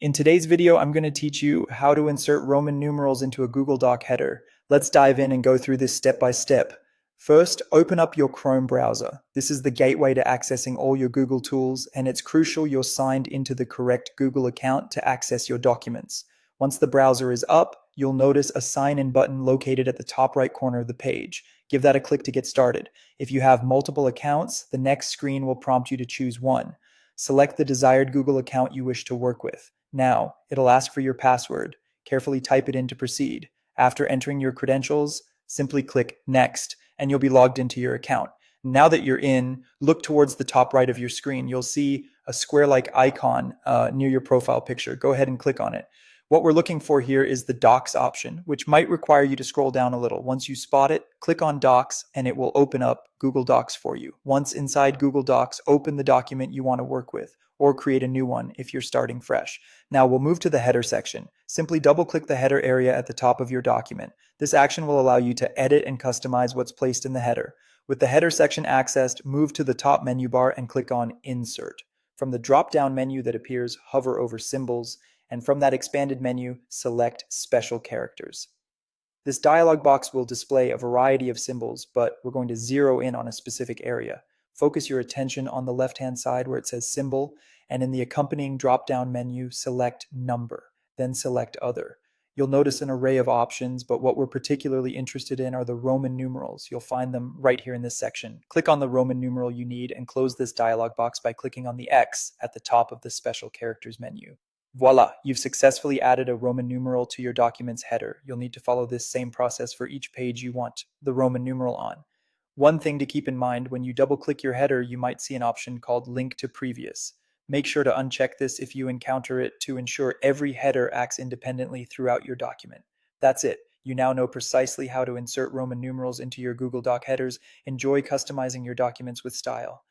In today's video, I'm going to teach you how to insert Roman numerals into a Google Doc header. Let's dive in and go through this step by step. First, open up your Chrome browser. This is the gateway to accessing all your Google tools, and it's crucial you're signed into the correct Google account to access your documents. Once the browser is up, you'll notice a sign in button located at the top right corner of the page. Give that a click to get started. If you have multiple accounts, the next screen will prompt you to choose one. Select the desired Google account you wish to work with. Now, it'll ask for your password. Carefully type it in to proceed. After entering your credentials, simply click Next, and you'll be logged into your account. Now that you're in, look towards the top right of your screen. You'll see a square-like icon near your profile picture. Go ahead and click on it. What we're looking for here is the Docs option, which might require you to scroll down a little. Once you spot it, click on Docs, and it will open up Google Docs for you. Once inside Google Docs, open the document you want to work with, or create a new one if you're starting fresh. Now we'll move to the header section. Simply double-click the header area at the top of your document. This action will allow you to edit and customize what's placed in the header. With the header section accessed, move to the top menu bar and click on Insert. From the drop-down menu that appears, hover over Symbols, and from that expanded menu, select Special Characters. This dialog box will display a variety of symbols, but we're going to zero in on a specific area. Focus your attention on the left-hand side where it says Symbol, and in the accompanying drop-down menu, select Number, then select Other. You'll notice an array of options, but what we're particularly interested in are the Roman numerals. You'll find them right here in this section. Click on the Roman numeral you need and close this dialog box by clicking on the X at the top of the Special Characters menu. Voila, you've successfully added a Roman numeral to your document's header. You'll need to follow this same process for each page you want the Roman numeral on. One thing to keep in mind, when you double-click your header, you might see an option called Link to Previous. Make sure to uncheck this if you encounter it to ensure every header acts independently throughout your document. That's it. You now know precisely how to insert Roman numerals into your Google Doc headers. Enjoy customizing your documents with style.